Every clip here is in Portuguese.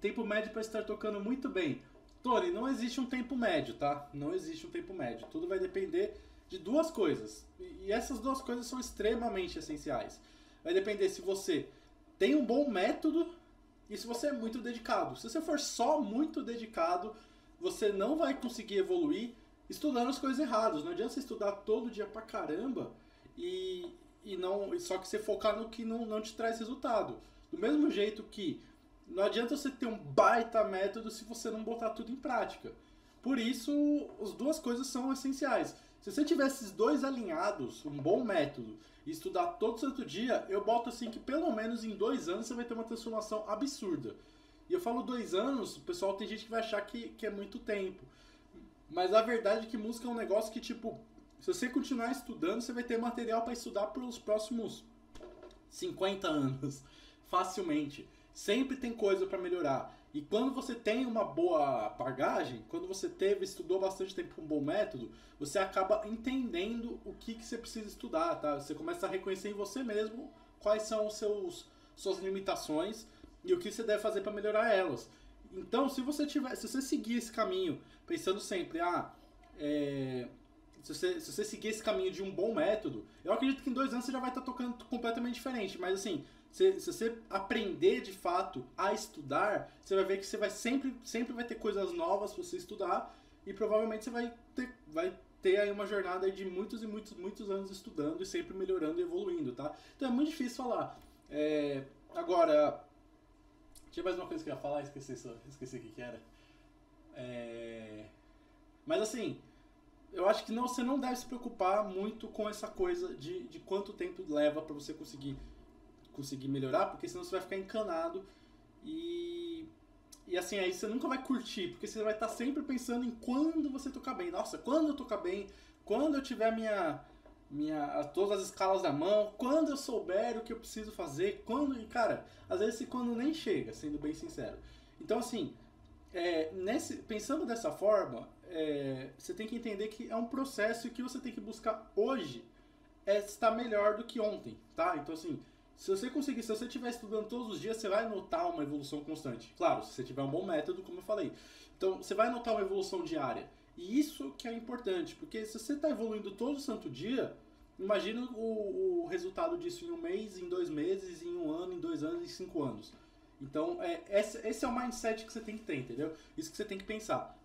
tempo médio para estar tocando muito bem. Tony, não existe um tempo médio, tá? Não existe um tempo médio. Tudo vai depender de duas coisas. E essas duas coisas são extremamente essenciais. Vai depender se você tem um bom método e se você é muito dedicado. Se você for só muito dedicado, você não vai conseguir evoluir estudando as coisas erradas. Não adianta você estudar todo dia pra caramba só que você focar no que não te traz resultado. Do mesmo jeito que não adianta você ter um baita método se você não botar tudo em prática. Por isso, as duas coisas são essenciais. Se você tiver esses dois alinhados, um bom método, e estudar todo santo dia, eu boto assim que pelo menos em 2 anos você vai ter uma transformação absurda. E eu falo 2 anos, o pessoal tem gente que vai achar que é muito tempo. Mas a verdade é que música é um negócio que, tipo, se você continuar estudando, você vai ter material para estudar pelos próximos 50 anos, facilmente. Sempre tem coisa para melhorar. E quando você tem uma boa bagagem, quando você estudou bastante tempo com um bom método, você acaba entendendo o que você precisa estudar, tá? Você começa a reconhecer em você mesmo quais são suas limitações e o que você deve fazer para melhorar elas. Então, se você seguir esse caminho, pensando sempre, se você seguir esse caminho de um bom método, eu acredito que em 2 anos você já vai estar tocando completamente diferente. Mas assim, se você aprender de fato a estudar, você vai ver que você vai sempre vai ter coisas novas para você estudar e provavelmente você vai ter aí uma jornada de muitos e muitos, muitos anos estudando e sempre melhorando e evoluindo, tá? Então é muito difícil falar. Agora, tinha mais uma coisa que eu ia falar, esqueci o que era. Mas assim, eu acho que você não deve se preocupar muito com essa coisa de quanto tempo leva para você conseguir melhorar, porque senão você vai ficar encanado e assim, aí você nunca vai curtir, porque você vai estar sempre pensando em quando você tocar bem. Nossa, quando eu tocar bem, quando eu tiver todas as escalas na mão, quando eu souber o que eu preciso fazer, e cara, às vezes esse quando nem chega, sendo bem sincero. Então assim, pensando dessa forma, você tem que entender que é um processo e que você tem que buscar hoje estar melhor do que ontem, tá? Então assim, se você estiver estudando todos os dias, você vai notar uma evolução constante. Claro, se você tiver um bom método, como eu falei. Então, você vai notar uma evolução diária. E isso que é importante, porque se você está evoluindo todo santo dia, imagina o resultado disso em um mês, em 2 meses, em um ano, em 2 anos, em 5 anos. Então, esse é o mindset que você tem que ter, entendeu? Isso que você tem que pensar.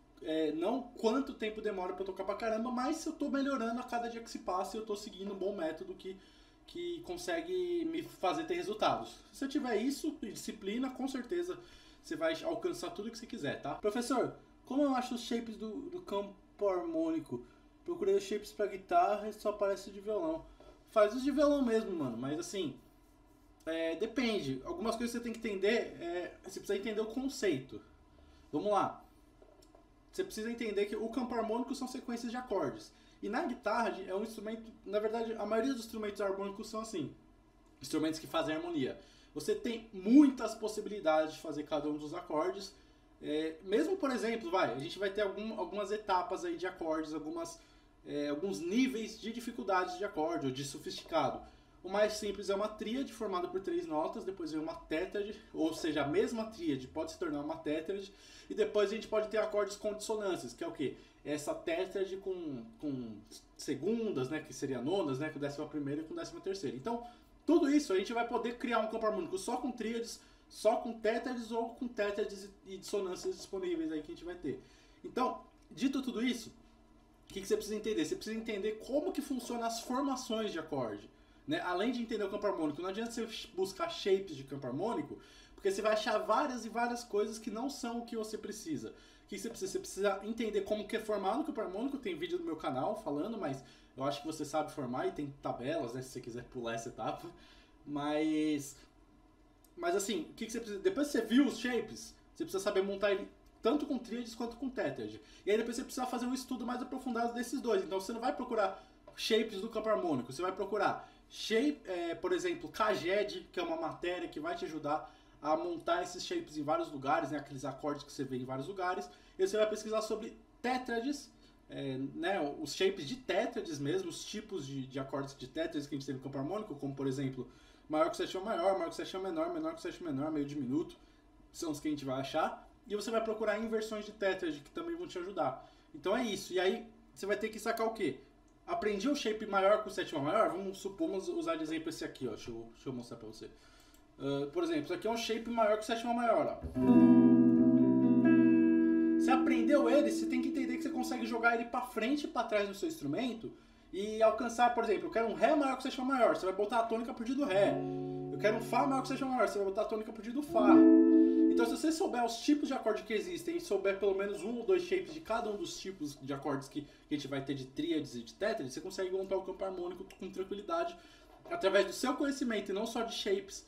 Não quanto tempo demora para eu tocar pra caramba, mas se eu tô melhorando a cada dia que se passa e eu tô seguindo um bom método que consegue me fazer ter resultados. Se você tiver isso e disciplina, com certeza você vai alcançar tudo que você quiser, tá? Professor, como eu acho os shapes do campo harmônico? Procurei os shapes pra guitarra e só aparece de violão. Faz os de violão mesmo, mano, mas assim, depende. Algumas coisas você tem que entender, você precisa entender o conceito. Vamos lá. Você precisa entender que o campo harmônico são sequências de acordes. E na guitarra é um instrumento, na verdade, a maioria dos instrumentos harmônicos são assim, instrumentos que fazem harmonia. Você tem muitas possibilidades de fazer cada um dos acordes. Mesmo, por exemplo, a gente vai ter algumas etapas aí de acordes, alguns níveis de dificuldades de acorde ou de sofisticado. O mais simples é uma tríade formada por 3 notas, depois vem uma tétrade, ou seja, a mesma tríade pode se tornar uma tétrade, e depois a gente pode ter acordes com dissonâncias, que é o quê? Essa tétrade com segundas, né, que seria nonas, né, com 11ª e com 13ª. Então, tudo isso a gente vai poder criar um campo harmônico só com tríades, só com tétrades ou com tétrades e dissonâncias disponíveis aí que a gente vai ter. Então, dito tudo isso, o que você precisa entender? Você precisa entender como que funcionam as formações de acorde. Né? Além de entender o campo harmônico, não adianta você buscar shapes de campo harmônico, porque você vai achar várias e várias coisas que não são o que você precisa. O que você precisa? Você precisa entender como que é formado o campo harmônico. Tem vídeo no meu canal falando, mas eu acho que você sabe formar e tem tabelas, né, se você quiser pular essa etapa. Mas assim, o que você precisa? Depois que você viu os shapes, você precisa saber montar ele tanto com tríades quanto com tétrade. E aí depois você precisa fazer um estudo mais aprofundado desses dois. Então você não vai procurar shapes do campo harmônico, você vai procurar por exemplo, KGED, que é uma matéria que vai te ajudar a montar esses shapes em vários lugares, né, aqueles acordes que você vê em vários lugares. E você vai pesquisar sobre tétrades, né, os shapes de tétrades mesmo, os tipos de acordes de tétrades que a gente tem no campo harmônico, como por exemplo, maior que sétima maior que sétima menor, menor que sétima menor, meio diminuto. são os que a gente vai achar, e você vai procurar inversões de tétrade, que também vão te ajudar. Então é isso. E aí você vai ter que sacar o quê? Aprendi o shape maior com sétima maior? Vamos supor, vamos usar de exemplo esse aqui, ó. Deixa eu mostrar pra você. Por exemplo, isso aqui é um shape maior com sétima maior, ó. Você aprendeu ele, você tem que entender que você consegue jogar ele pra frente e pra trás no seu instrumento e alcançar, por exemplo, eu quero um Ré maior com sétima maior, você vai botar a tônica a partir do Ré. Eu quero um Fá maior com sétima maior, você vai botar a tônica a partir do Fá. Então, se você souber os tipos de acorde que existem e souber pelo menos um ou dois shapes de cada um dos tipos de acordes que a gente vai ter de tríades e de tétrades, você consegue montar o campo harmônico com tranquilidade através do seu conhecimento e não só de shapes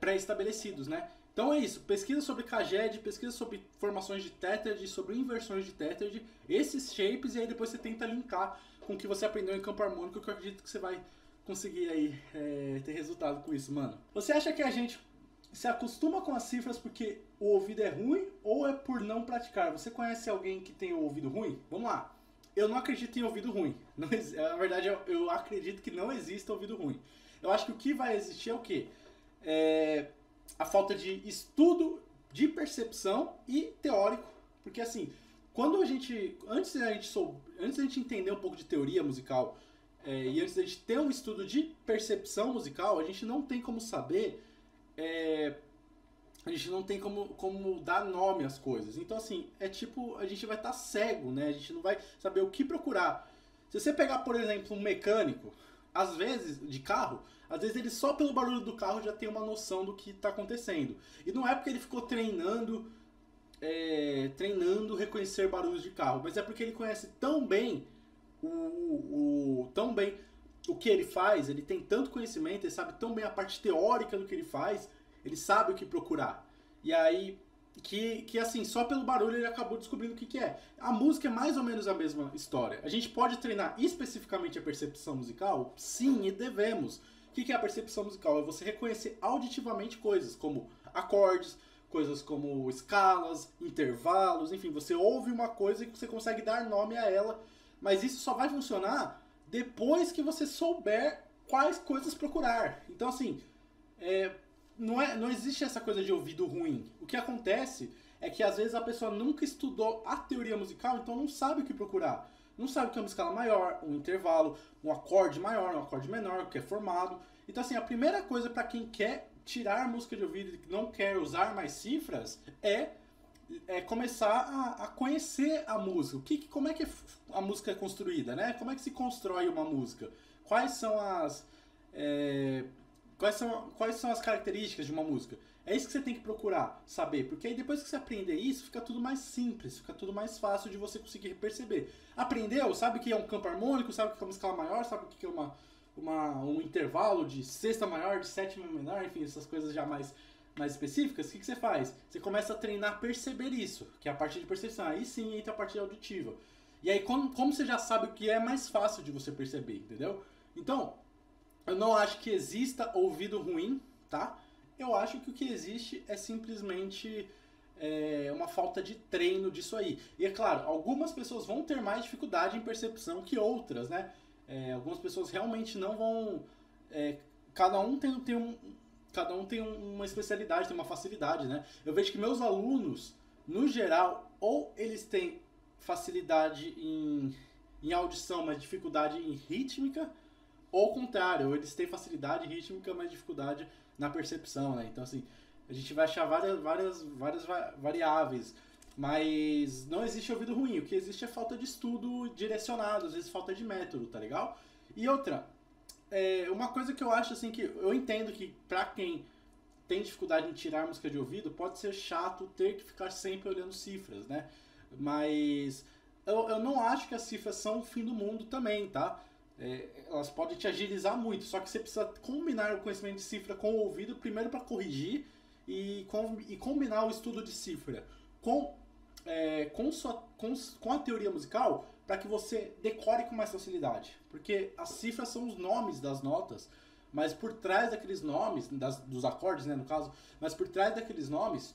pré-estabelecidos, né? Então é isso, pesquisa sobre caged, pesquisa sobre formações de tétrade, sobre inversões de tétrade, esses shapes, e aí depois você tenta linkar com o que você aprendeu em campo harmônico, que eu acredito que você vai conseguir aí ter resultado com isso, mano. Você acha que a gente se acostuma com as cifras porque o ouvido é ruim ou é por não praticar? Você conhece alguém que tem o ouvido ruim? Vamos lá. Eu não acredito em ouvido ruim. Não, na verdade, eu acredito que não exista ouvido ruim. Eu acho que o que vai existir é o quê? A falta de estudo, de percepção e teórico. Porque assim, quando a gente. Antes da gente entender um pouco de teoria musical e antes da gente ter um estudo de percepção musical, a gente não tem como saber. A gente não tem como dar nome às coisas. Então, assim, é tipo, a gente vai estar cego, né? A gente não vai saber o que procurar. Se você pegar, por exemplo, um mecânico, às vezes, de carro, às vezes ele só pelo barulho do carro já tem uma noção do que está acontecendo. E não é porque ele ficou treinando reconhecer barulhos de carro, mas é porque ele conhece tão bem o que ele faz, ele tem tanto conhecimento, ele sabe tão bem a parte teórica do que ele faz, ele sabe o que procurar. E aí, que assim, só pelo barulho ele acabou descobrindo o que é. A música é mais ou menos a mesma história. A gente pode treinar especificamente a percepção musical? Sim, e devemos. O que é a percepção musical? É você reconhecer auditivamente coisas, como acordes, coisas como escalas, intervalos, enfim, você ouve uma coisa e você consegue dar nome a ela, mas isso só vai funcionar depois que você souber quais coisas procurar. Então, assim, não existe essa coisa de ouvido ruim. O que acontece é que, às vezes, a pessoa nunca estudou a teoria musical, então não sabe o que procurar. Não sabe o que é uma escala maior, um intervalo, um acorde maior, um acorde menor, o que é formado. Então, assim, a primeira coisa para quem quer tirar música de ouvido e não quer usar mais cifras é começar a conhecer a música. Como é que a música é construída, né? Como é que se constrói uma música? Quais são as características de uma música? É isso que você tem que procurar saber, porque aí depois que você aprender isso, fica tudo mais simples, fica tudo mais fácil de você conseguir perceber. Aprendeu? Sabe o que é um campo harmônico? Sabe o que é uma escala maior? Sabe o que é um intervalo de sexta maior, de sétima menor? Enfim, essas coisas já mais específicas. O que você faz? Você começa a treinar a perceber isso, que é a parte de percepção. Aí sim entra a parte auditiva. E aí, como você já sabe o que é mais fácil de você perceber, entendeu? Então, eu não acho que exista ouvido ruim, tá? Eu acho que o que existe é simplesmente uma falta de treino disso aí. E é claro, algumas pessoas vão ter mais dificuldade em percepção que outras, né? Algumas pessoas realmente não vão... cada um tem uma especialidade, tem uma facilidade, né? Eu vejo que meus alunos, no geral, ou eles têm facilidade em audição, mas dificuldade em rítmica, ou ao contrário, eles têm facilidade rítmica, mas dificuldade na percepção, né? Então, assim, a gente vai achar várias variáveis, mas não existe ouvido ruim. O que existe é falta de estudo direcionado, às vezes falta de método, tá legal? E outra, uma coisa que eu acho, assim, que eu entendo que pra quem tem dificuldade em tirar música de ouvido, pode ser chato ter que ficar sempre olhando cifras, né? Mas eu não acho que as cifras são o fim do mundo também, tá? Elas podem te agilizar muito, só que você precisa combinar o conhecimento de cifra com o ouvido, primeiro para corrigir e combinar o estudo de cifra com a teoria musical para que você decore com mais facilidade. Porque as cifras são os nomes das notas, mas por trás daqueles nomes, dos acordes, né, no caso, mas por trás daqueles nomes,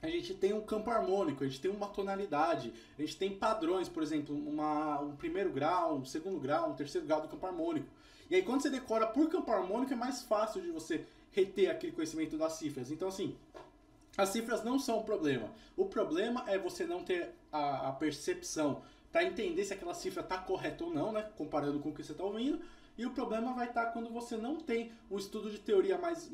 a gente tem um campo harmônico, a gente tem uma tonalidade, a gente tem padrões, por exemplo, um primeiro grau, um segundo grau, um terceiro grau do campo harmônico. E aí quando você decora por campo harmônico é mais fácil de você reter aquele conhecimento das cifras. Então, assim, As cifras não são o problema. O problema é você não ter a percepção para entender se aquela cifra está correta ou não, né? Comparando com o que você está ouvindo. E o problema vai estar quando você não tem um estudo de teoria mais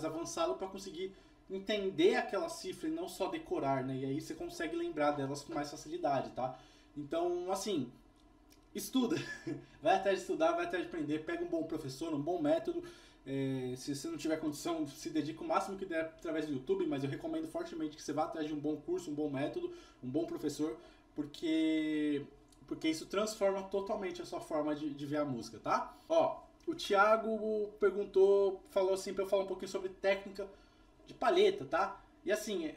avançado para conseguir entender aquela cifra e não só decorar, né? E aí você consegue lembrar delas com mais facilidade, tá? Então, assim, estuda. Vai atrás de estudar, vai atrás de aprender, pega um bom professor, um bom método. Se você não tiver condição, se dedica o máximo que der através do YouTube, mas eu recomendo fortemente que você vá atrás de um bom curso, um bom método, um bom professor, porque isso transforma totalmente a sua forma de ver a música, tá? Ó, o Thiago falou assim pra eu falar um pouquinho sobre técnica de palheta, tá? E assim,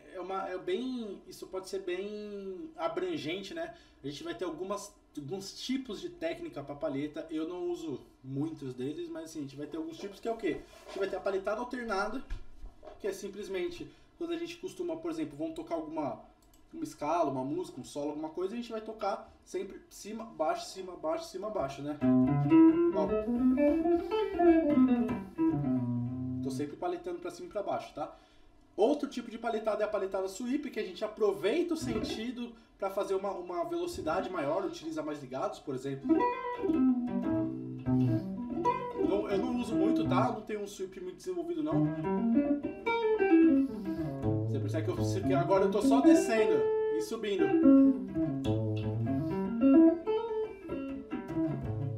isso pode ser bem abrangente, né? A gente vai ter alguns tipos de técnica para palheta. Eu não uso muitos deles, mas assim, a gente vai ter alguns tipos que é o quê? A gente vai ter a palhetada alternada, que é simplesmente quando a gente costuma, por exemplo, vamos tocar uma escala, uma música, um solo, alguma coisa, a gente vai tocar sempre cima, baixo, baixo, né? Ó. Tô sempre paletando para cima e para baixo, tá? Outro tipo de paletada é a paletada sweep, que a gente aproveita o sentido para fazer uma velocidade maior, utiliza mais ligados, por exemplo. Eu não uso muito, tá? Não tenho um sweep muito desenvolvido, não. Você percebe que agora eu tô só descendo e subindo.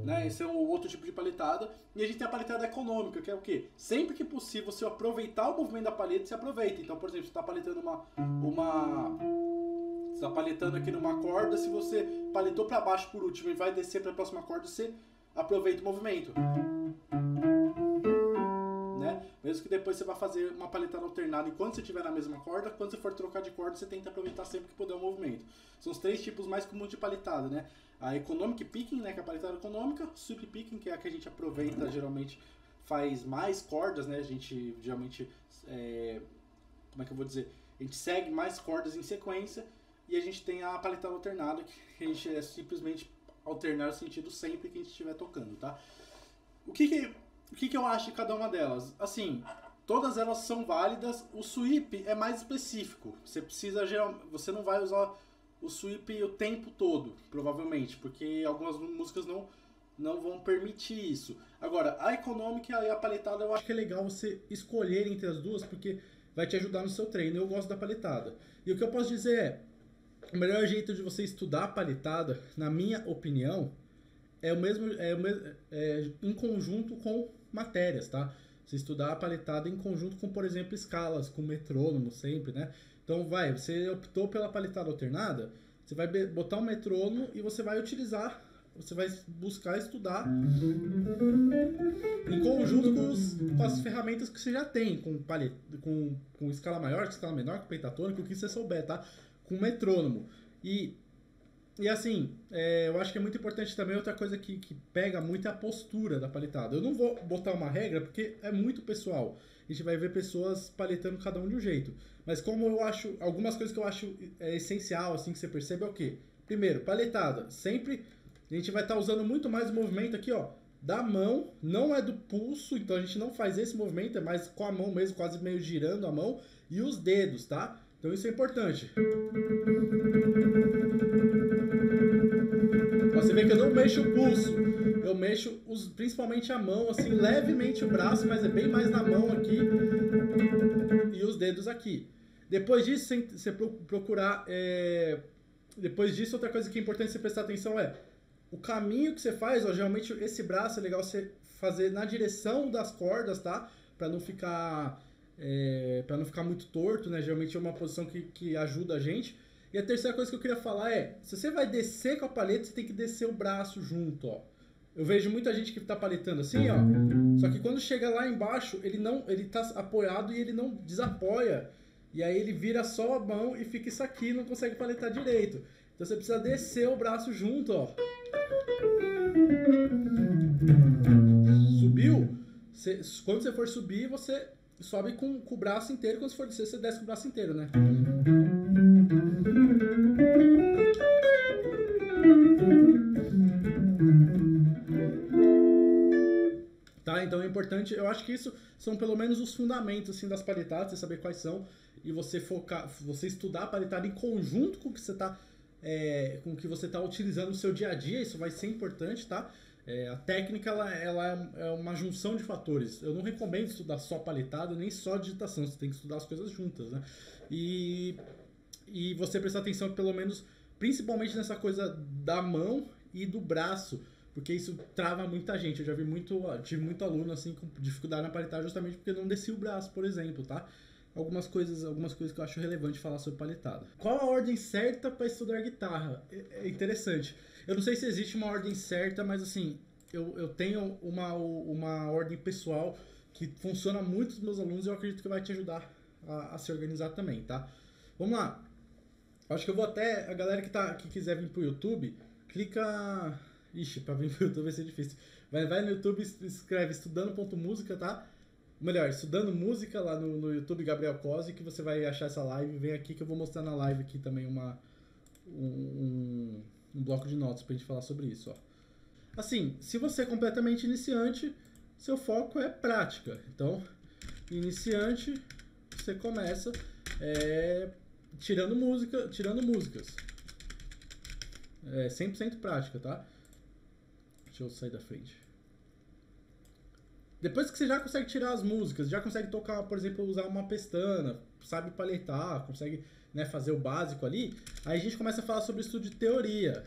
Né? Esse é um outro tipo de paletada. E a gente tem a paletada econômica, que é o quê? Sempre que possível, você aproveitar o movimento da palheta, você aproveita. Então, por exemplo, você está paletando você está paletando aqui numa corda, se você paletou para baixo por último e vai descer para a próxima corda, você aproveita o movimento. Né? Mesmo que depois você vá fazer uma paletada alternada enquanto você estiver na mesma corda, quando você for trocar de corda, você tenta aproveitar sempre que puder o movimento. São os 3 tipos mais comuns de paletada, né? A economic picking, né, que é a paletada econômica, sweep picking, que é a que a gente aproveita, geralmente faz mais cordas, né? A gente geralmente, como é que eu vou dizer? A gente segue mais cordas em sequência. E a gente tem a paletada alternada, que a gente simplesmente alternar o sentido sempre que a gente estiver tocando, tá? O que eu acho de cada uma delas? Assim, todas elas são válidas. O sweep é mais específico. Você não vai usar o sweep o tempo todo, provavelmente, porque algumas músicas não vão permitir isso. Agora, a econômica e a paletada, eu acho que é legal você escolher entre as duas, porque vai te ajudar no seu treino. Eu gosto da paletada. E o que eu posso dizer é, o melhor jeito de você estudar a paletada, na minha opinião, é em conjunto com matérias, tá? Você estudar a paletada em conjunto com, por exemplo, escalas, com metrônomo sempre, né? Então você optou pela paletada alternada, você vai botar um metrônomo e você vai buscar estudar em conjunto com as ferramentas que você já tem, com escala maior, escala menor, com pentatônico, o que você souber, tá? Com metrônomo. E assim, eu acho que é muito importante também outra coisa que pega muito é a postura da paletada. Eu não vou botar uma regra porque é muito pessoal. A gente vai ver pessoas paletando cada um de um jeito. Mas como eu acho, algumas coisas que eu acho essencial, assim, que você percebe é o quê? Primeiro, paletada. Sempre a gente vai estar usando muito mais o movimento aqui, ó, da mão, não é do pulso, então a gente não faz esse movimento, é mais com a mão mesmo, quase meio girando a mão, e os dedos, tá? Então isso é importante. Você vê que eu não mexo o pulso, eu mexo principalmente a mão, assim, levemente o braço, mas é bem mais na mão aqui, e os dedos aqui. Depois disso, você procurar... Depois disso, outra coisa que é importante você prestar atenção é o caminho que você faz, ó, geralmente esse braço é legal você fazer na direção das cordas, tá? Pra não ficar muito torto, né? Geralmente é uma posição que ajuda a gente. E a terceira coisa que eu queria falar é, se você vai descer com a paleta, você tem que descer o braço junto, ó. Eu vejo muita gente que tá paletando assim, ó. Só que quando chega lá embaixo, ele tá apoiado e ele não desapoia. E aí ele vira só a mão e fica isso aqui, não consegue paletar direito. Então você precisa descer o braço junto, ó. Subiu? Quando você for subir, você sobe com o braço inteiro. Quando você for descer, você desce com o braço inteiro, né? Tá? Então é importante, eu acho que isso são pelo menos os fundamentos assim, das palhetadas, você saber quais são e você focar, você estudar a palhetada em conjunto com o que você está com o que você está utilizando no seu dia a dia, isso vai ser importante, tá? A técnica ela é uma junção de fatores. Eu não recomendo estudar só palhetada nem só digitação, você tem que estudar as coisas juntas, né? E você prestar atenção pelo menos, principalmente nessa coisa da mão e do braço, porque isso trava muita gente. Eu já tive muito aluno assim com dificuldade na palhetada justamente porque não descia o braço, por exemplo, tá? Algumas coisas que eu acho relevante falar sobre palhetada. Qual a ordem certa para estudar guitarra? É interessante. Eu não sei se existe uma ordem certa, mas assim, eu tenho uma ordem pessoal que funciona muito nos meus alunos e eu acredito que vai te ajudar a se organizar também, tá? Vamos lá. Acho que eu vou até... A galera que quiser vir pro YouTube, clica... Ixi, pra vir pro YouTube vai ser difícil. Vai no YouTube, escreve estudando.música, tá? Melhor, estudando música lá no YouTube Gabriel Cosi, que você vai achar essa live. Vem aqui que eu vou mostrar na live aqui também um bloco de notas pra gente falar sobre isso, ó. Assim, se você é completamente iniciante, seu foco é prática. Então, iniciante, você começa tirando músicas. 100% prática, tá? Deixa eu sair da frente. Depois que você já consegue tirar as músicas, já consegue tocar, por exemplo, usar uma pestana, sabe palhetar, consegue, né, fazer o básico ali, aí a gente começa a falar sobre estudo de teoria.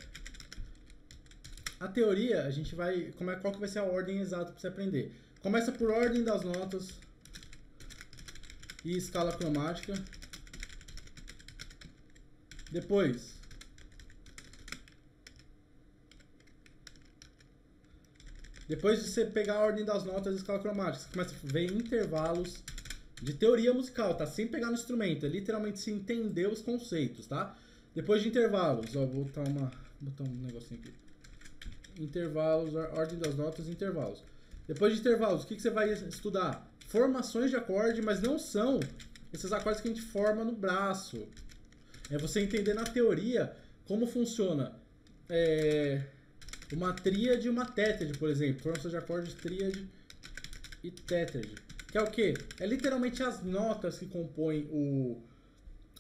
A teoria, a gente vai... Qual que vai ser a ordem exata para você aprender? Começa por ordem das notas e escala cromática. Depois de você pegar a ordem das notas e escala cromática, você começa a ver intervalos de teoria musical, tá? Sem pegar no instrumento, é literalmente se entender os conceitos, tá? Depois de intervalos, ó, vou botar um negocinho aqui. Intervalos, ordem das notas, intervalos. Depois de intervalos, o que você vai estudar? Formações de acorde, mas não são esses acordes que a gente forma no braço. É você entender na teoria como funciona uma tríade e uma tétrade, por exemplo. Formações de acordes, tríade e tétrade. Que é o quê? É literalmente as notas que compõem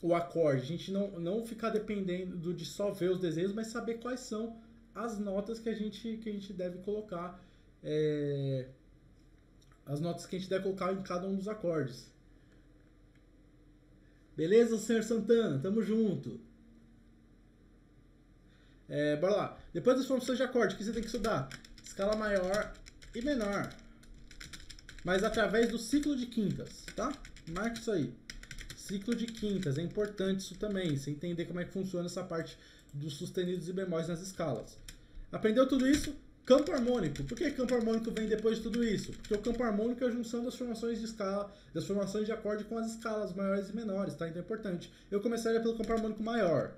o acorde. A gente não ficar dependendo de só ver os desenhos, mas saber quais são as notas que a gente deve colocar. As notas que a gente deve colocar em cada um dos acordes. Beleza, senhor Santana? Tamo junto. Bora lá. Depois das formações de acorde, o que você tem que estudar? Escala maior e menor. Mas através do ciclo de quintas, tá? Marca isso aí. Ciclo de quintas, é importante isso também. Você entender como é que funciona essa parte dos sustenidos e bemóis nas escalas. Aprendeu tudo isso? Campo harmônico. Por que campo harmônico vem depois de tudo isso? Porque o campo harmônico é a junção das formações de escala, das formações de acorde com as escalas maiores e menores, tá? Então é importante. Eu começaria pelo campo harmônico maior.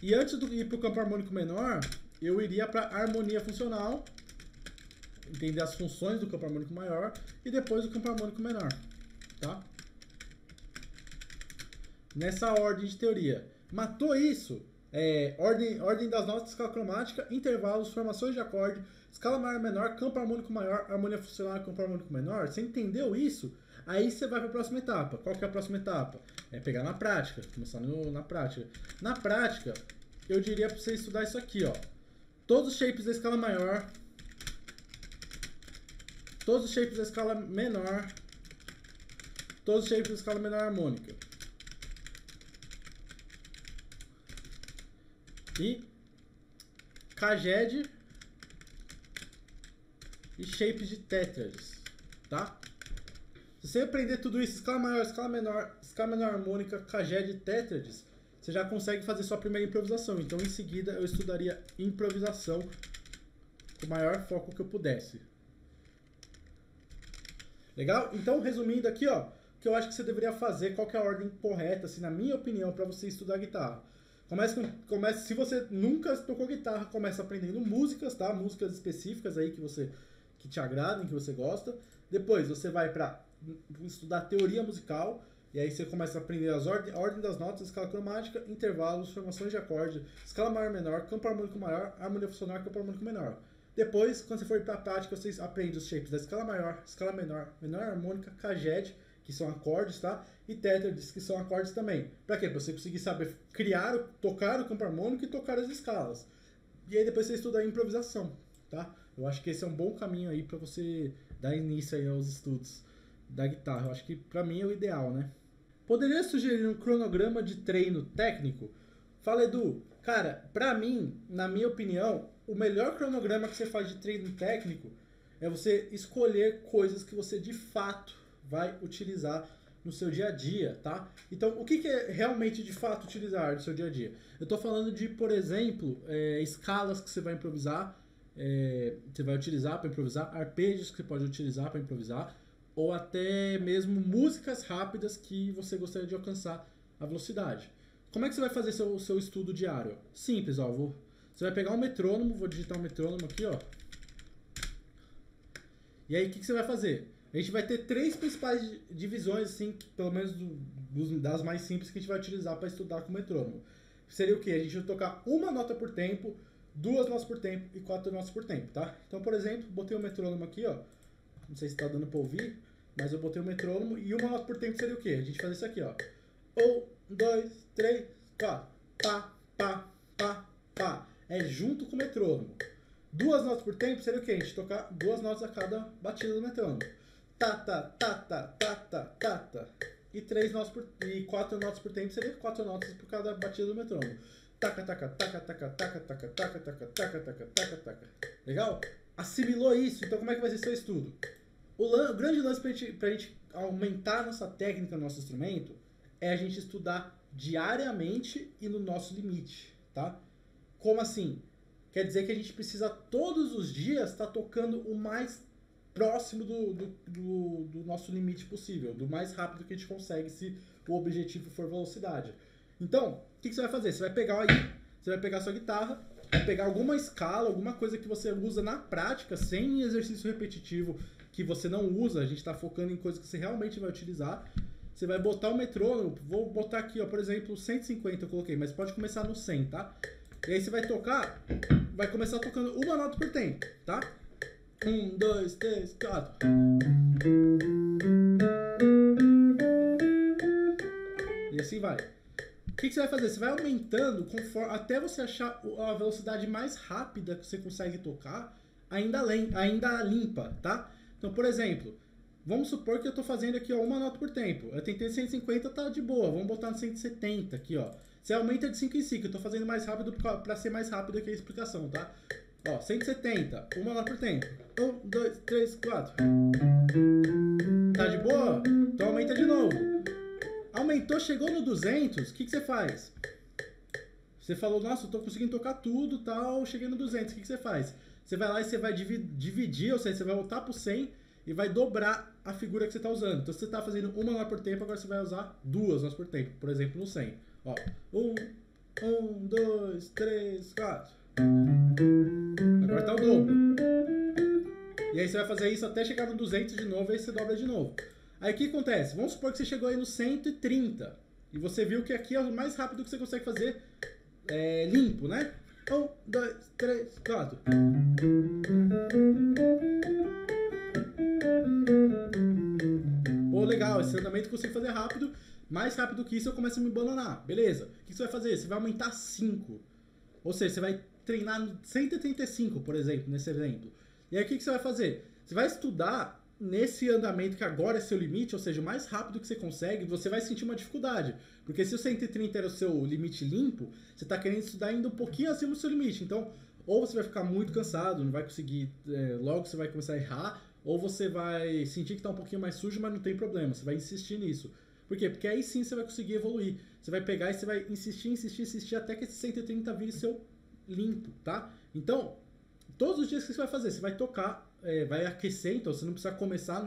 E antes de ir para o campo harmônico menor, eu iria para a harmonia funcional, entender as funções do campo harmônico maior, e depois o campo harmônico menor, tá? Nessa ordem de teoria. Matou isso? Ordem das notas, escala cromática, intervalos, formações de acorde, escala maior menor, campo harmônico maior, harmonia funcional, campo harmônico menor. Você entendeu isso? Aí você vai para a próxima etapa. Qual que é a próxima etapa? É pegar na prática, começar na prática. Na prática, eu diria para você estudar isso aqui, ó. Todos os shapes da escala maior, todos os shapes da escala menor, todos os shapes da escala menor harmônica. E Caged e shapes de tétrades, tá? Se você aprender tudo isso, escala maior, escala menor harmônica, Caged e tétrades, você já consegue fazer sua primeira improvisação. Então, em seguida, eu estudaria improvisação com o maior foco que eu pudesse. Legal? Então, resumindo aqui, ó, o que eu acho que você deveria fazer, qual que é a ordem correta, assim, na minha opinião, para você estudar guitarra. Comece, se você nunca tocou guitarra, comece aprendendo músicas, tá? Músicas específicas aí que te agradem, que você gosta. Depois você vai para estudar teoria musical, e aí você começa a aprender a ordem das notas, escala cromática, intervalos, formações de acorde, escala maior menor, campo harmônico maior, harmonia funcional e campo harmônico menor. Depois, quando você for para a prática, você aprende os shapes da escala maior, escala menor, menor harmônica, caged, que são acordes, tá? E tétrades, que são acordes também. Para quê? Para você conseguir saber criar, tocar o campo harmônico e tocar as escalas. E aí depois você estuda a improvisação, tá? Eu acho que esse é um bom caminho aí para você dar início aí aos estudos da guitarra. Eu acho que para mim é o ideal, né? Poderia sugerir um cronograma de treino técnico? Fala, Edu. Cara, pra mim, na minha opinião, o melhor cronograma que você faz de treino técnico é você escolher coisas que você de fato vai utilizar no seu dia a dia, tá? Então, o que é realmente de fato utilizar no seu dia a dia? Eu tô falando de, por exemplo, escalas que você vai improvisar, você vai utilizar para improvisar, arpejos que você pode utilizar para improvisar, ou até mesmo músicas rápidas que você gostaria de alcançar a velocidade. Como é que você vai fazer o seu estudo diário? Simples, ó. Você vai pegar um metrônomo, vou digitar um metrônomo aqui, ó. E aí, o que você vai fazer? A gente vai ter 3 principais divisões, assim, pelo menos das mais simples que a gente vai utilizar para estudar com o metrônomo. Seria o quê? A gente vai tocar uma nota por tempo, 2 notas por tempo e 4 notas por tempo, tá? Então, por exemplo, botei o metrônomo aqui, ó. Não sei se está dando para ouvir, mas eu botei o metrônomo e uma nota por tempo seria o quê? A gente faz isso aqui, ó. 1, 2, 3, 4. Pá, pá, pá, pá. É junto com o metrônomo. 2 notas por tempo seria o quê? A gente tocar 2 notas a cada batida do metrônomo. Tá, tá, tá, tá, tá, tá, tá, tá. E 4 notas por tempo seria 4 notas por cada batida do metrônomo. Taca, taca, taca, taca, taca, taca, taca, taca, taca, taca, taca, taca. Legal? Assimilou isso, então como é que vai ser seu estudo? O grande lance pra gente aumentar a nossa técnica no nosso instrumento é a gente estudar diariamente e no nosso limite, tá? Como assim? Quer dizer que a gente precisa todos os dias estar tocando o mais próximo do nosso limite possível, do mais rápido que a gente consegue, se o objetivo for velocidade. Então, o que você vai fazer? Você vai pegar a sua guitarra, vai pegar alguma escala, alguma coisa que você usa na prática, sem exercício repetitivo que você não usa, a gente está focando em coisas que você realmente vai utilizar. Você vai botar o metrônomo, vou botar aqui, ó, por exemplo, 150 eu coloquei, mas pode começar no 100, tá? E aí você vai tocar, vai começar tocando uma nota por tempo, tá? 1, 2, 3, 4. E assim vai. O que você vai fazer? Você vai aumentando até você achar a velocidade mais rápida que você consegue tocar, ainda limpa, tá? Então, por exemplo, vamos supor que eu estou fazendo aqui, ó, uma nota por tempo. Eu tentei 150, tá de boa. Vamos botar no 170 aqui, ó. Você aumenta de 5 em 5. Eu estou fazendo mais rápido para ser mais rápido aqui a explicação, tá? Ó, 170, uma nota por tempo. 1, 2, 3, 4. Tá de boa? Então aumenta de novo. Aumentou, chegou no 200, o que você faz? Você falou, nossa, eu tô conseguindo tocar tudo, tal, cheguei no 200, o que você faz? Você vai lá e você vai dividir, ou seja, você vai voltar pro 100 e vai dobrar a figura que você está usando. Então, se você está fazendo uma nota por tempo, agora você vai usar 2 notas por tempo, por exemplo, no 100. Ó, 1, 2, 3, 4. Agora está o dobro. E aí você vai fazer isso até chegar no 200 de novo, e aí você dobra de novo. Aí o que acontece? Vamos supor que você chegou aí no 130 e você viu que aqui é o mais rápido que você consegue fazer limpo, né? 1, 2, 3, 4. Pô, legal, esse andamento eu consigo fazer rápido. Mais rápido que isso eu começo a me bananar. Beleza. O que você vai fazer? Você vai aumentar 5. Ou seja, você vai treinar no 135, por exemplo, nesse exemplo. E aí o que você vai fazer? Você vai estudar nesse andamento que agora é seu limite, ou seja, o mais rápido que você consegue, você vai sentir uma dificuldade. Porque se o 130 era o seu limite limpo, você está querendo estudar ainda um pouquinho acima do seu limite. Então, ou você vai ficar muito cansado, não vai conseguir, logo você vai começar a errar, ou você vai sentir que está um pouquinho mais sujo, mas não tem problema, você vai insistir nisso. Por quê? Porque aí sim você vai conseguir evoluir. Você vai pegar e você vai insistir até que esse 130 vire seu limpo, tá? Então, todos os dias que você vai fazer, você vai tocar, vai aquecer, então você não precisa começar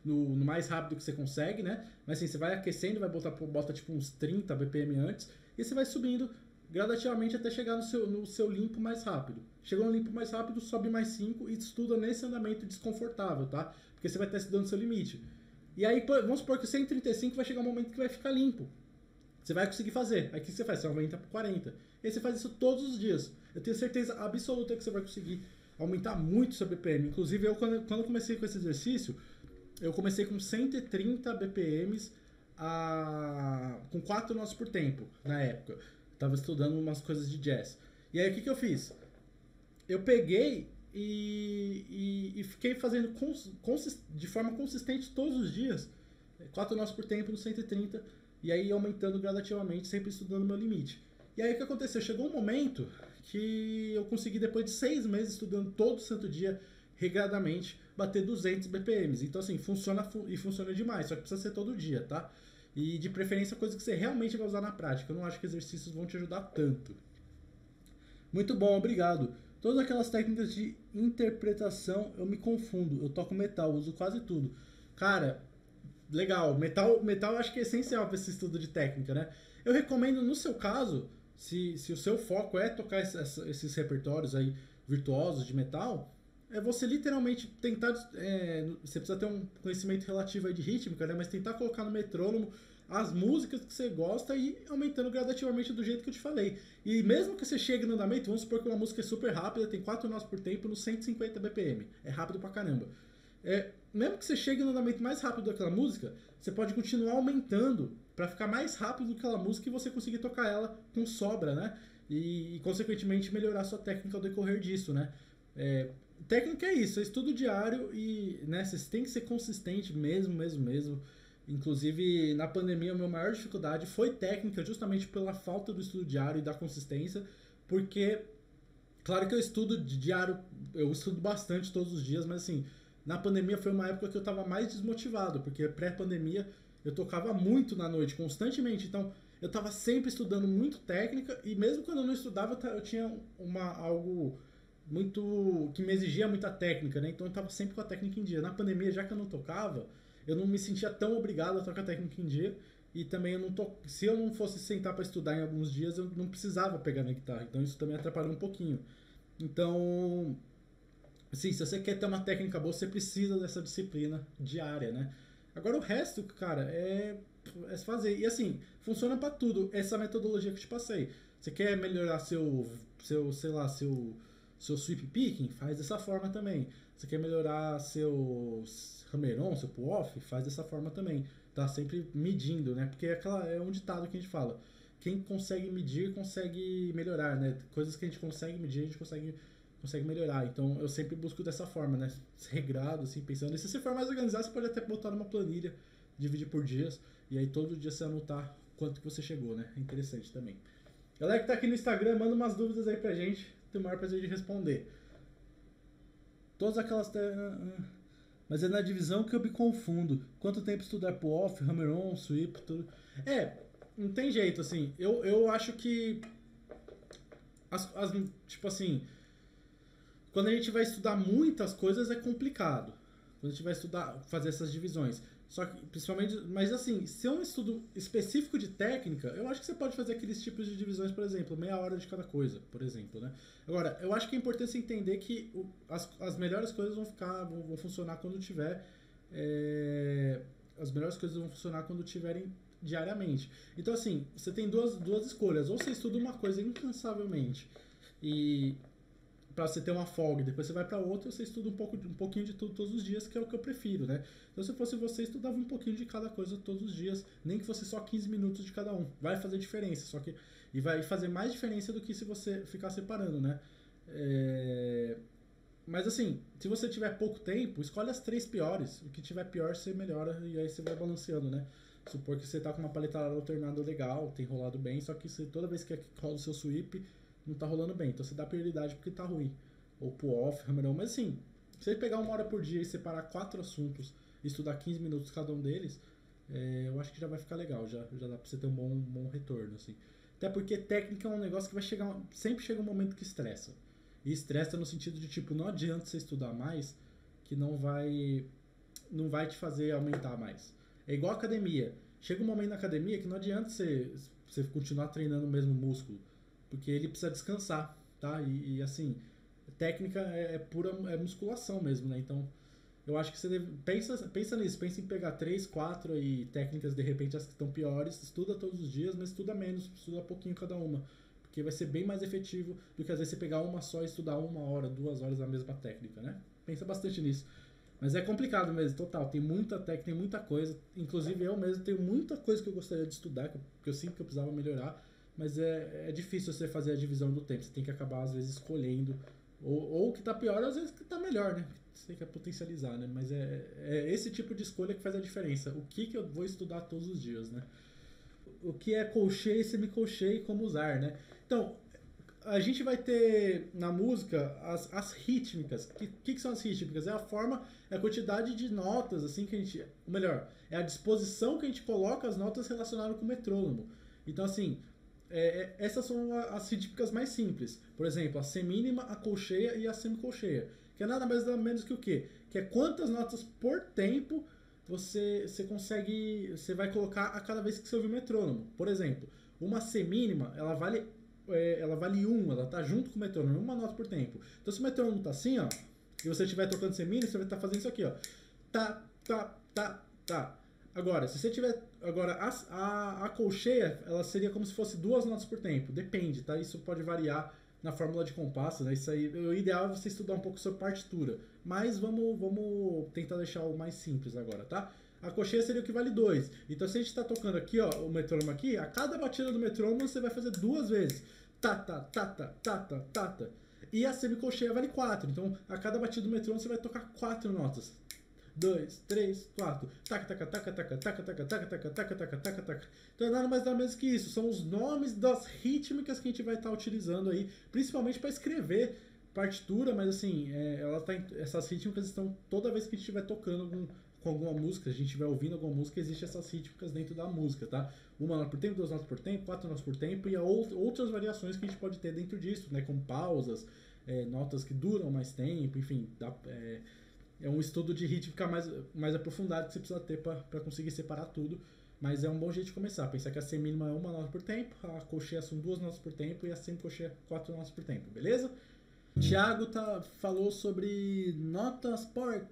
no mais rápido que você consegue, né? Mas assim, você vai aquecendo, bota tipo uns 30 BPM antes, e você vai subindo gradativamente até chegar no seu limpo mais rápido. Chegou no limpo mais rápido, sobe mais 5 e estuda nesse andamento desconfortável, tá? Porque você vai estar estudando o seu limite. E aí, vamos supor que o 135 vai chegar um momento que vai ficar limpo. Você vai conseguir fazer. Aí o que você faz? Você aumenta para 40. E aí você faz isso todos os dias. Eu tenho certeza absoluta que você vai conseguir aumentar muito seu BPM. Inclusive, quando eu comecei com esse exercício, eu comecei com 130 BPMs com 4 notas por tempo, na época. Tava estudando umas coisas de jazz. E aí, o que eu fiz? Eu peguei e fiquei fazendo de forma consistente todos os dias, 4 notas por tempo no 130, e aí aumentando gradativamente, sempre estudando o meu limite. E aí, o que aconteceu? Chegou um momento que eu consegui, depois de 6 meses estudando todo santo dia, regradamente, bater 200 BPMs. Então, assim, funciona demais, só que precisa ser todo dia, tá? E de preferência coisa que você realmente vai usar na prática. Eu não acho que exercícios vão te ajudar tanto. Muito bom, obrigado. Todas aquelas técnicas de interpretação eu me confundo. Eu toco metal, uso quase tudo. Cara, legal. Metal eu acho que é essencial para esse estudo de técnica, né? Eu recomendo, no seu caso, se o seu foco é tocar esses repertórios aí virtuosos de metal, é você literalmente tentar... você precisa ter um conhecimento relativo aí de rítmica, né? Mas tentar colocar no metrônomo as músicas que você gosta e ir aumentando gradativamente do jeito que eu te falei. E mesmo que você chegue no andamento, vamos supor que uma música é super rápida, tem 4 notas por tempo no 150 BPM. É rápido pra caramba. Mesmo que você chegue no andamento mais rápido daquela música, você pode continuar aumentando para ficar mais rápido do que aquela música e você conseguir tocar ela com sobra, né? E consequentemente melhorar sua técnica ao decorrer disso, né? Técnica é isso, é estudo diário e, né, você tem que ser consistente mesmo. Inclusive, na pandemia, a minha maior dificuldade foi técnica, justamente pela falta do estudo diário e da consistência, porque, claro que eu estudo diário, eu estudo bastante todos os dias, mas assim, na pandemia foi uma época que eu estava mais desmotivado, porque pré-pandemia eu tocava muito na noite, constantemente, então eu estava sempre estudando muito técnica, e mesmo quando eu não estudava, eu tinha algo muito que me exigia muita técnica, né? Então eu estava sempre com a técnica em dia. Na pandemia, já que eu não tocava, eu não me sentia tão obrigado a tocar técnica em dia, e também se eu não fosse sentar para estudar em alguns dias, eu não precisava pegar na guitarra, então isso também atrapalhou um pouquinho. Então, assim, se você quer ter uma técnica boa, você precisa dessa disciplina diária, né? Agora o resto, cara, é fazer. E assim, funciona para tudo, essa metodologia que eu te passei. Você quer melhorar seu sweep picking? Faz dessa forma também. Você quer melhorar seu hammer-on, seu pull-off? Faz dessa forma também. Tá sempre medindo, né? Porque é um ditado que a gente fala. Quem consegue medir, consegue melhorar, né? Coisas que a gente consegue medir, a gente consegue melhorar. Então, eu sempre busco dessa forma, né? Regrado, assim, pensando. E se você for mais organizado, você pode até botar numa planilha, dividir por dias, e aí todo dia você anotar quanto que você chegou, né? É interessante também. Galera que tá aqui no Instagram, manda umas dúvidas aí pra gente. Tenho o maior prazer de responder. Todas aquelas... Mas é na divisão que eu me confundo. Quanto tempo estudar pull-off, hammer-on, sweep, tudo... Não tem jeito, assim. Eu acho que... tipo assim... Quando a gente vai estudar muitas coisas é complicado. Quando a gente vai fazer essas divisões. Só que, principalmente... Mas assim, se é um estudo específico de técnica, eu acho que você pode fazer aqueles tipos de divisões, por exemplo, meia hora de cada coisa, por exemplo, né? Agora, eu acho que é importante você entender que as melhores coisas vão funcionar quando tiver... as melhores coisas vão funcionar quando tiverem diariamente. Então, assim, você tem duas escolhas. Ou você estuda uma coisa incansavelmente e... para você ter uma folga, depois você vai para outra, você estuda um pouquinho de tudo todos os dias, que é o que eu prefiro, né? Então, se fosse você, estudava um pouquinho de cada coisa todos os dias, nem que fosse só 15 minutos de cada um. Vai fazer diferença, e vai fazer mais diferença do que se você ficar separando, né? Mas assim, se você tiver pouco tempo, escolhe as 3 piores. O que tiver pior, você melhora e aí você vai balanceando, né? Supor que você tá com uma paletada alternada legal, tem rolado bem, só que toda vez que rola o seu sweep, não tá rolando bem, então você dá prioridade porque tá ruim. Ou pull-off, hammer-on, mas assim, se você pegar 1 hora por dia e separar 4 assuntos e estudar 15 minutos cada um deles, eu acho que já vai ficar legal, já dá pra você ter um bom retorno, assim. Até porque técnica é um negócio que vai sempre chega um momento que estressa. E estressa no sentido de, tipo, não adianta você estudar mais, que não vai te fazer aumentar mais. É igual academia. Chega um momento na academia que não adianta você continuar treinando o mesmo músculo, porque ele precisa descansar, tá? E assim, técnica é pura musculação mesmo, né? Então, eu acho que você pensa nisso, pensa em pegar 3, 4 aí técnicas, de repente as que estão piores, estuda todos os dias, mas estuda menos, estuda pouquinho cada uma, porque porque vai ser bem mais efetivo do que às vezes você pegar uma só e estudar 1 hora, 2 horas a mesma técnica, né? Pensa bastante nisso. Mas é complicado mesmo, total. Tem muita técnica, tem muita coisa. Inclusive eu mesmo tenho muita coisa que eu gostaria de estudar, que eu sinto que eu precisava melhorar. Mas é difícil você fazer a divisão do tempo. Você tem que acabar, às vezes, escolhendo. Ou o que tá pior, às vezes, o que tá melhor, né? Você tem que potencializar, né? Mas é esse tipo de escolha que faz a diferença. O que eu vou estudar todos os dias, né? O que é colcheia e semicolcheia e como usar, né? Então, a gente vai ter na música as rítmicas. O que são as rítmicas? É a forma, é a quantidade de notas, assim, que a gente... Ou melhor, é a disposição que a gente coloca as notas relacionadas com o metrônomo. Então, assim, essas são as rítmicas mais simples. Por exemplo, a semínima, a colcheia e a semicolcheia. Que é nada mais nada menos que o quê? Que é quantas notas por tempo você consegue... Você vai colocar a cada vez que você ouvir o metrônomo. Por exemplo, uma semínima, ela vale 1, ela tá junto com o metrônomo, uma nota por tempo. Então se o metrônomo tá assim, ó, e você estiver tocando semínima, você vai estar fazendo isso aqui, ó. Tá, tá, tá, tá. Agora, se você tiver... Agora, a colcheia, ela seria como se fosse 2 notas por tempo. Depende, tá? Isso pode variar na fórmula de compasso, né? Isso aí, o ideal é você estudar um pouco sobre partitura. Mas vamos tentar deixar o mais simples agora, tá? A colcheia seria o que vale 2. Então se a gente está tocando aqui, ó, o metrônomo aqui, a cada batida do metrônomo você vai fazer 2 vezes. Tata, tata, tata, tata. E a semicolcheia vale 4. Então a cada batida do metrônomo você vai tocar 4 notas. 2, 3, 4. Taca, taca, taca, taca, taca, taca, taca, taca, taca, taca, taca, taca. Então é nada mais nada menos que isso. São os nomes das rítmicas que a gente vai estar utilizando aí, principalmente para escrever partitura, mas assim, essas rítmicas estão toda vez que a gente estiver tocando com alguma música, a gente estiver ouvindo alguma música, existem essas rítmicas dentro da música, tá? 1 nota por tempo, 2 notas por tempo, 4 notas por tempo e outras variações que a gente pode ter dentro disso, né? Como pausas, notas que duram mais tempo, enfim, é um estudo de rítmica mais aprofundado que você precisa ter para conseguir separar tudo, mas é um bom jeito de começar. Pensar que a semínima é 1 nota por tempo, a colcheia são 2 notas por tempo e a semicolcheia 4 notas por tempo, beleza? O Thiago falou sobre notas power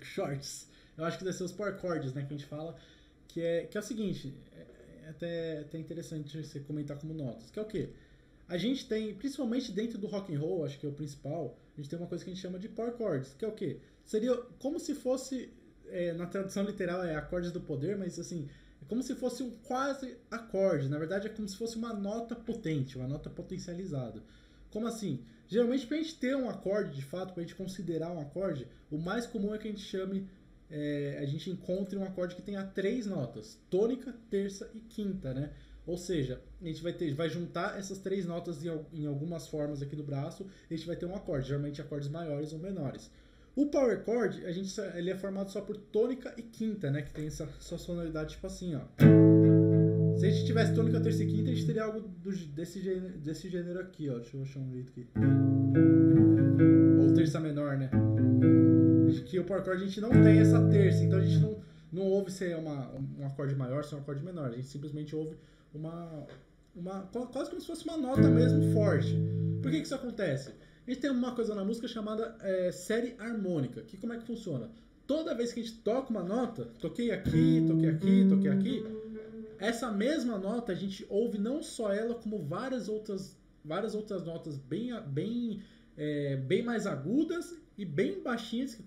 chords. Eu acho que deve ser os power chords, né, que a gente fala, que é o seguinte, até interessante você comentar como notas, que é o quê? A gente tem, principalmente dentro do rock and roll, acho que é o principal, a gente tem uma coisa que a gente chama de power chords, que é o quê? Seria como se fosse, na tradução literal é acordes do poder, mas assim, é como se fosse um quase acorde, na verdade é como se fosse uma nota potente, uma nota potencializada. Como assim? Geralmente, para a gente ter um acorde, de fato, para a gente considerar um acorde, o mais comum é que a gente encontre um acorde que tenha 3 notas, tônica, terça e quinta, né? Ou seja, a gente vai juntar essas 3 notas em algumas formas aqui do braço, e a gente vai ter um acorde, geralmente acordes maiores ou menores. O power chord, ele é formado só por tônica e quinta, né? Que tem essa sonoridade tipo assim, ó. Se a gente tivesse tônica, terça e quinta, a gente teria algo desse gênero aqui, ó. Deixa eu achar um jeito aqui. Ou terça menor, né? Que o power chord a gente não tem essa terça, então a gente não ouve se é um acorde maior, se é um acorde menor. A gente simplesmente ouve quase como se fosse uma nota mesmo forte. Por que isso acontece? A gente tem uma coisa na música chamada série harmônica, que como é que funciona? Toda vez que a gente toca uma nota, toquei aqui, toquei aqui, toquei aqui, essa mesma nota a gente ouve não só ela, como várias outras notas bem mais agudas e bem baixinhas, que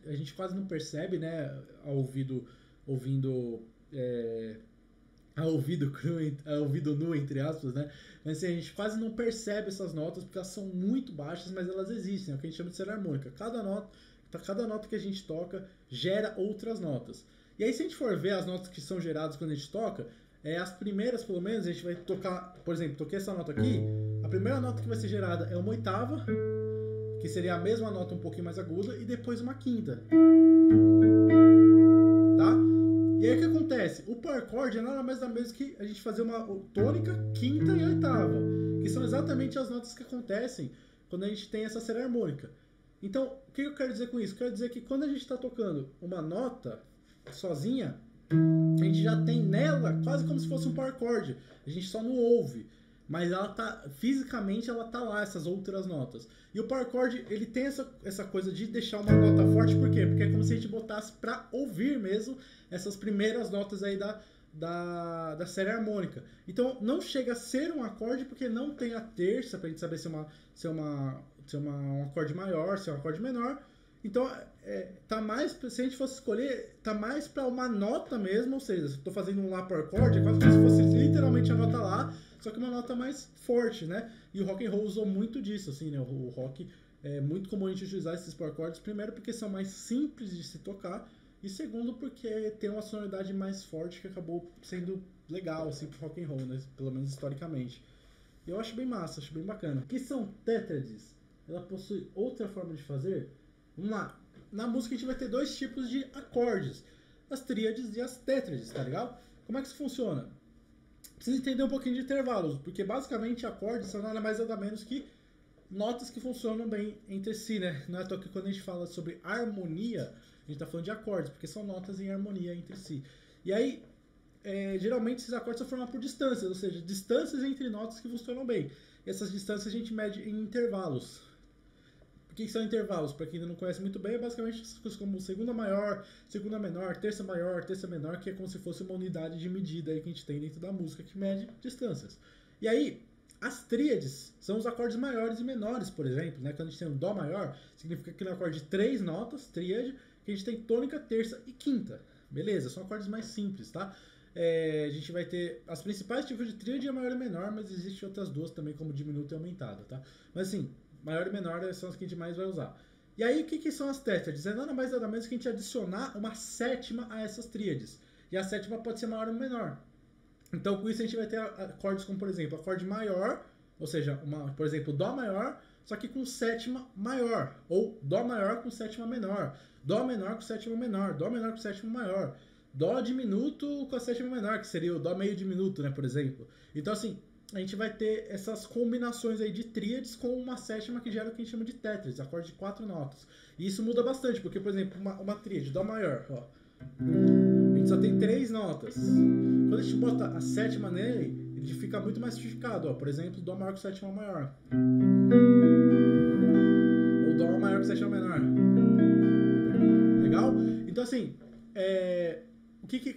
a gente quase não percebe, né, ouvindo a ouvido nu, entre aspas, né? Mas assim, a gente quase não percebe essas notas porque elas são muito baixas, mas elas existem, é o que a gente chama de série harmônica. Cada nota que a gente toca gera outras notas. E aí, se a gente for ver as notas que são geradas quando a gente toca, as primeiras, pelo menos, a gente vai tocar, por exemplo, toquei essa nota aqui, a primeira nota que vai ser gerada é uma oitava, que seria a mesma nota um pouquinho mais aguda, e depois uma quinta. Tá? E aí o que acontece? O power chord é nada mais nada menos que a gente fazer uma tônica, quinta e oitava, que são exatamente as notas que acontecem quando a gente tem essa série harmônica. Então, o que eu quero dizer com isso? Quero dizer que quando a gente está tocando uma nota sozinha, a gente já tem nela quase como se fosse um power chord. A gente só não ouve, mas fisicamente ela tá lá, essas outras notas. E o power chord, ele tem essa coisa de deixar uma nota forte, por quê? Porque é como se a gente botasse para ouvir mesmo essas primeiras notas aí da série harmônica. Então não chega a ser um acorde porque não tem a terça pra gente saber se é um acorde maior, se é um acorde menor. Então tá mais, se a gente fosse escolher, tá mais para uma nota mesmo, ou seja, se eu tô fazendo um Lá por acorde, é quase como se fosse literalmente a nota Lá, só que uma nota mais forte, né? E o rock and roll usou muito disso, assim, né? O rock é muito comum a gente utilizar esses por acordes, primeiro porque são mais simples de se tocar, e segundo porque tem uma sonoridade mais forte que acabou sendo legal, assim, pro rock and roll, né? Pelo menos historicamente. Eu acho bem massa, acho bem bacana. O que são tétrades? Ela possui outra forma de fazer. Vamos lá. Na música a gente vai ter dois tipos de acordes. As tríades e as tétrades, tá legal? Como é que isso funciona? Precisa entender um pouquinho de intervalos, porque basicamente acordes são nada mais nada menos que notas que funcionam bem entre si, né? Não é à toa que quando a gente fala sobre harmonia, a gente tá falando de acordes, porque são notas em harmonia entre si. E aí, geralmente esses acordes são formados por distâncias, ou seja, distâncias entre notas que funcionam bem. E essas distâncias a gente mede em intervalos. O que são intervalos? Para quem ainda não conhece muito bem, é basicamente essas coisas como segunda maior, segunda menor, terça menor, que é como se fosse uma unidade de medida aí que a gente tem dentro da música que mede distâncias. E aí, as tríades são os acordes maiores e menores, por exemplo, né? Quando a gente tem um Dó maior, significa que no acorde de 3 notas, tríade, que a gente tem tônica, terça e quinta. Beleza? São acordes mais simples, tá? A gente vai ter as principais tipos de tríade é maior e menor, mas existem outras duas também, como diminuta e aumentada, tá? Mas assim, maior e menor são as que a gente mais vai usar. E aí, o que são as tétrades? É nada mais nada menos que a gente adicionar uma sétima a essas tríades. E a sétima pode ser maior ou menor. Então, com isso, a gente vai ter acordes como, por exemplo, acorde maior, ou seja, por exemplo, Dó maior, só que com sétima maior. Ou Dó maior com sétima menor. Dó menor com sétima menor. Dó menor com sétima maior. Dó diminuto com a sétima menor, que seria o Dó meio diminuto, né, por exemplo. Então, assim, a gente vai ter essas combinações aí de tríades com uma sétima que gera o que a gente chama de tétrades, acorde de 4 notas. E isso muda bastante, porque, por exemplo, uma tríade, Dó maior, ó, a gente só tem 3 notas. Quando a gente bota a sétima nele, ele fica muito mais sofisticado, ó. Por exemplo, Dó maior com sétima maior. Ou Dó maior com sétima menor. Legal? Então, assim,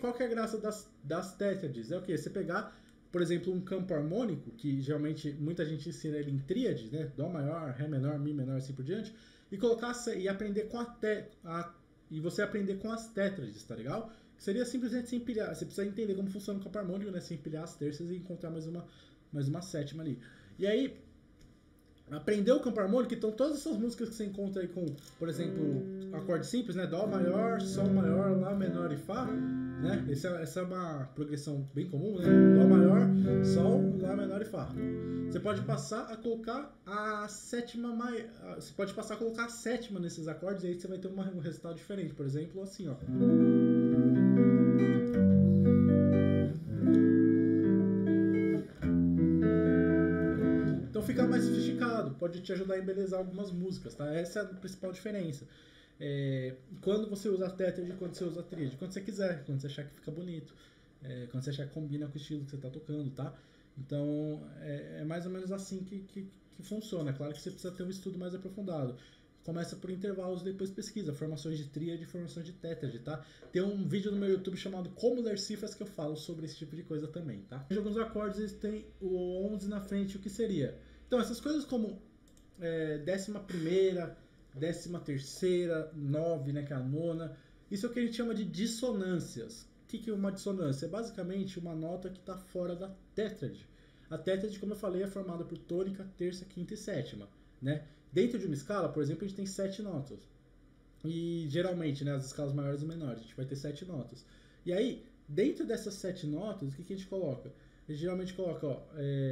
qual que é a graça das tétrades? É o quê? Você pegar, por exemplo, um campo harmônico, que geralmente muita gente ensina ele em tríade, né? Dó maior, Ré menor, Mi menor, assim por diante, e colocar e aprender com e você aprender com as tétrades, tá legal? Seria simplesmente se empilhar. Você precisa entender como funciona o campo harmônico, né? Se empilhar as terças e encontrar mais uma sétima ali. E aí, aprender o campo harmônico, então todas essas músicas que você encontra aí com, por exemplo, acorde simples, né? Dó maior, Sol maior, Lá menor e Fá, né? Essa é uma progressão bem comum, né? Dó maior, Sol, Lá menor e Fá. Você pode passar a colocar a sétima você pode passar a colocar a sétima nesses acordes e aí você vai ter um resultado diferente. Por exemplo, assim, ó. Então fica mais sofisticado, pode te ajudar a embelezar algumas músicas, tá? Essa é a principal diferença. Quando você usa a tétrade e quando você usa a tríade, quando você quiser, quando você achar que fica bonito, quando você achar que combina com o estilo que você está tocando, tá? Então é mais ou menos assim que funciona. Claro que você precisa ter um estudo mais aprofundado. Começa por intervalos, depois pesquisa formações de tríade e formações de tétrade, tá? Tem um vídeo no meu YouTube chamado Como Ler Cifras que eu falo sobre esse tipo de coisa também, tá? Em alguns acordes eles têm o 11 na frente, o que seria? Então essas coisas como 11ª, 13ª, 9, né, que é a nona, isso é o que a gente chama de dissonâncias. O que é uma dissonância? É basicamente uma nota que está fora da tétrade. A tétrade, como eu falei, é formada por tônica, terça, quinta e sétima, né? Dentro de uma escala, por exemplo, a gente tem 7 notas. E geralmente, né, as escalas maiores e menores, a gente vai ter 7 notas. E aí, dentro dessas 7 notas, o que a gente coloca? A gente geralmente coloca, ó,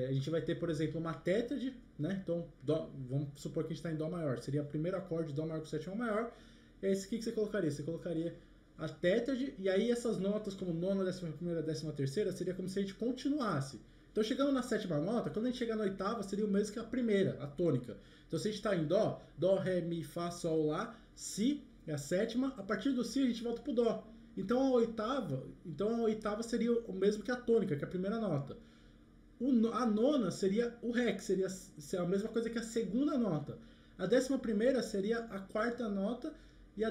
a gente vai ter, por exemplo, uma tétrade, né? Então, vamos supor que a gente está em Dó maior. Seria o primeiro acorde, Dó maior com sétima maior. E aí, o que você colocaria? Você colocaria a tétrade, e aí essas notas, como nona, 11ª, 13ª, seria como se a gente continuasse. Então, chegando na 7ª nota, quando a gente chegar na 8ª, seria o mesmo que a primeira, a tônica. Então, se a gente está em Dó, Dó, Ré, Mi, Fá, Sol, Lá, Si é a 7ª, a partir do Si a gente volta pro Dó. Então a oitava seria o mesmo que a tônica, que é a primeira nota. A nona seria o Ré, que seria a mesma coisa que a segunda nota. A 11ª seria a quarta nota e a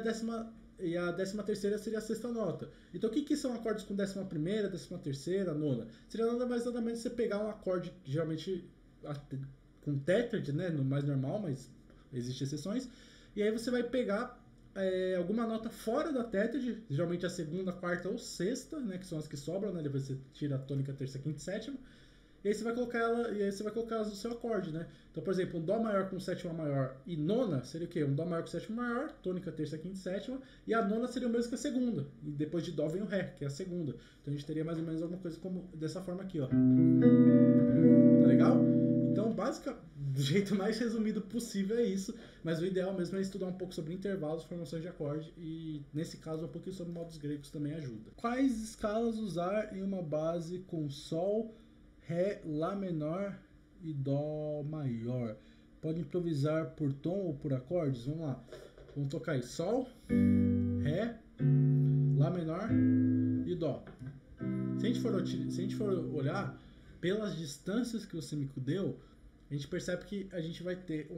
e a 13ª seria a sexta nota. Então o que são acordes com 11ª, 13ª, nona? Seria nada mais nada menos você pegar um acorde, geralmente com tétrade, né, no mais normal, mas existem exceções, e aí você vai pegar alguma nota fora da tétrade, geralmente a segunda, quarta ou sexta, né, que são as que sobram, né, depois você tira a tônica, terça, quinta e sétima, e aí você vai colocar elas no seu acorde, né? Então, por exemplo, um Dó maior com sétima maior e nona seria o quê? Um Dó maior com sétima maior, tônica, terça, quinta e sétima, e a nona seria o mesmo que a segunda. E depois de Dó vem o Ré, que é a segunda. Então a gente teria mais ou menos alguma coisa como dessa forma aqui, ó. Tá legal? Então, do jeito mais resumido possível é isso, mas o ideal mesmo é estudar um pouco sobre intervalos, formações de acorde, e nesse caso um pouquinho sobre modos gregos também ajuda. Quais escalas usar em uma base com Sol, Ré, Lá menor e Dó maior? Pode improvisar por tom ou por acordes? Vamos lá. Vamos tocar aí. Sol, Ré, Lá menor e Dó. Se a gente for olhar pelas distâncias que o Semico deu, a gente percebe que a gente vai ter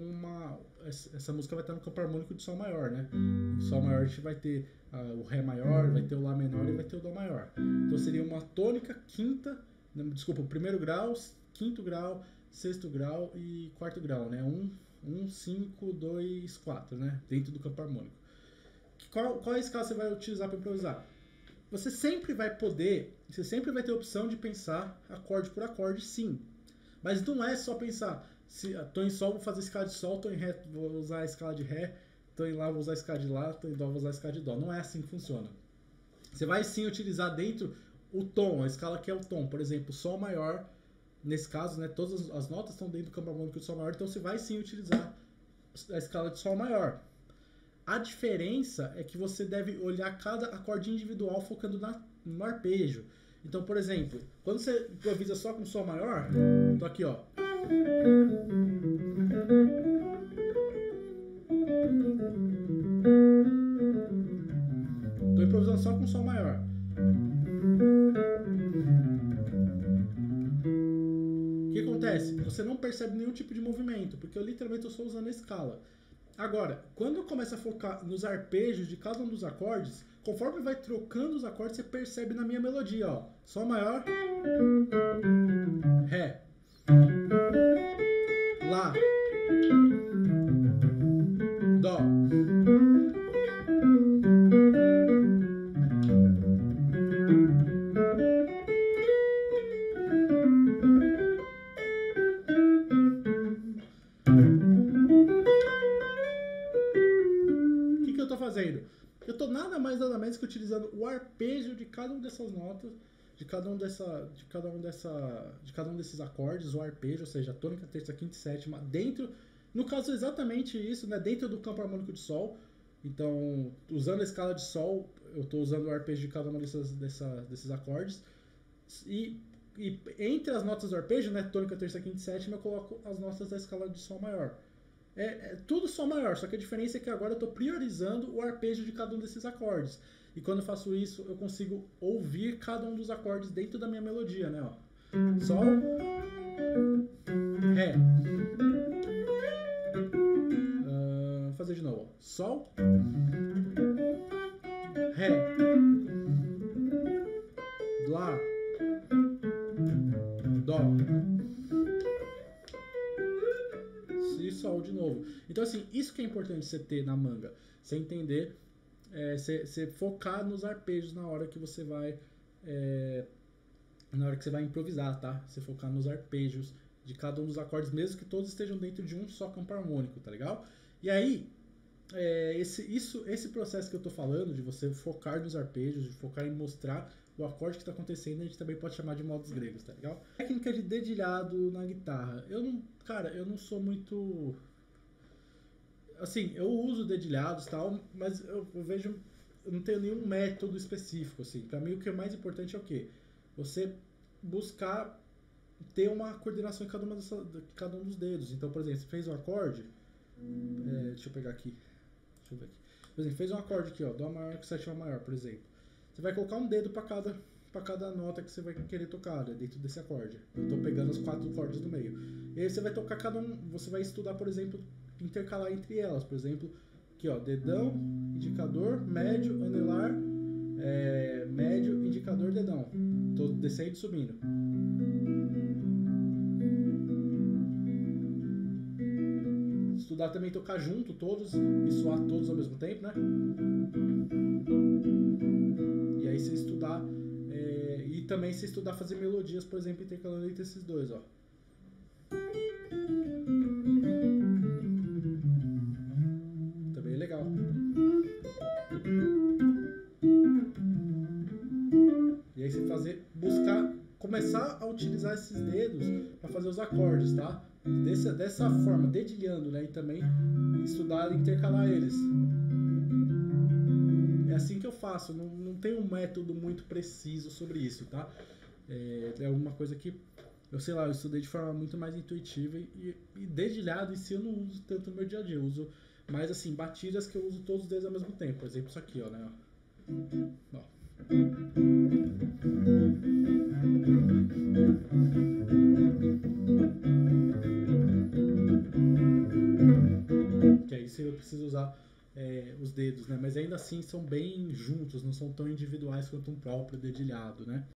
essa música vai estar no campo harmônico de Sol maior, né? Em Sol maior a gente vai ter o Ré maior, vai ter o Lá menor e vai ter o Dó maior. Então seria uma tônica, o primeiro grau, quinto grau, sexto grau e quarto grau, né? 1, 5, 2, 4, né? Dentro do campo harmônico. Qual é a escala que você vai utilizar para improvisar? Você sempre vai ter a opção de pensar acorde por acorde, sim. Mas não é só pensar, se tô em Sol, vou fazer escala de Sol, tô em Ré, vou usar a escala de Ré, tô em Lá, vou usar a escala de Lá, tô em Dó, vou usar a escala de Dó. Não é assim que funciona. Você vai sim utilizar dentro o tom, a escala que é o tom. Por exemplo, Sol maior, nesse caso, né, todas as notas estão dentro do campo harmônico de Sol maior, então você vai sim utilizar a escala de Sol maior. A diferença é que você deve olhar cada acorde individual focando no arpejo. Então, por exemplo, quando você improvisa só com Sol maior, tô aqui, ó. Tô improvisando só com Sol maior. O que acontece? Você não percebe nenhum tipo de movimento, porque eu literalmente estou usando a escala. Agora, quando eu começo a focar nos arpejos de cada um dos acordes, conforme vai trocando os acordes, você percebe na minha melodia, ó. Sol maior, Ré, Lá, Dó. O que eu estou fazendo? Eu estou nada mais nada menos que utilizando o arpejo de cada uma dessas notas, de cada um desses acordes, o arpejo, ou seja, tônica, terça, quinta e sétima, dentro, no caso exatamente isso, né, dentro do campo harmônico de Sol. Então, usando a escala de Sol, eu estou usando o arpejo de cada um desses acordes, e entre as notas do arpejo, né, tônica, terça, quinta e sétima, eu coloco as notas da escala de Sol maior. É tudo Sol maior, só que a diferença é que agora eu estou priorizando o arpejo de cada um desses acordes. E quando eu faço isso, eu consigo ouvir cada um dos acordes dentro da minha melodia, né? Ó. Sol, Ré. Vou fazer de novo. Ó. Sol, Ré, Lá, Dó. E Sol de novo. Então, assim, isso que é importante você ter na manga. Você entender, você focar nos arpejos na hora que você vai improvisar, tá? Você focar nos arpejos de cada um dos acordes, mesmo que todos estejam dentro de um só campo harmônico, tá legal? E aí, esse processo que eu tô falando, de você focar nos arpejos, de focar em mostrar o acorde que está acontecendo, a gente também pode chamar de modos gregos, tá legal? Técnica de dedilhado na guitarra. Eu não sou muito... Assim, eu uso dedilhados e tal, mas eu vejo... Eu não tenho nenhum método específico, assim. Pra mim, o que é mais importante é o quê? Você buscar ter uma coordenação em cada um dos dedos. Então, por exemplo, você fez um acorde... deixa eu pegar aqui. Deixa eu ver aqui. Por exemplo, fez um acorde aqui, ó. Dó maior com sétima maior, por exemplo. Você vai colocar um dedo para cada nota que você vai querer tocar, né, dentro desse acorde. Eu estou pegando as 4 cordas do meio. E aí você vai tocar cada um, você vai estudar, por exemplo, intercalar entre elas. Por exemplo, Aqui, ó, dedão, indicador, médio, anelar, médio, indicador, dedão. Tô descendo e subindo. Estudar também tocar junto todos e soar todos ao mesmo tempo, né? E aí você estudar e também você estudar fazer melodias, por exemplo, intercalando entre esses dois, ó. Também é legal. E aí você começar a utilizar esses dedos para fazer os acordes, tá? Dessa forma, dedilhando, né? E também estudar e intercalar eles. É assim que eu faço, não tem um método muito preciso sobre isso, tá? É uma coisa que, eu sei lá, eu estudei de forma muito mais intuitiva e dedilhado em si eu não uso tanto no meu dia a dia. Eu uso mais, assim, batidas que eu uso todos os dedos ao mesmo tempo. Por exemplo, isso aqui, ó, né? Ó. Que aí você precisa usar os dedos, né? Mas ainda assim são bem juntos, não são tão individuais quanto um próprio dedilhado, né?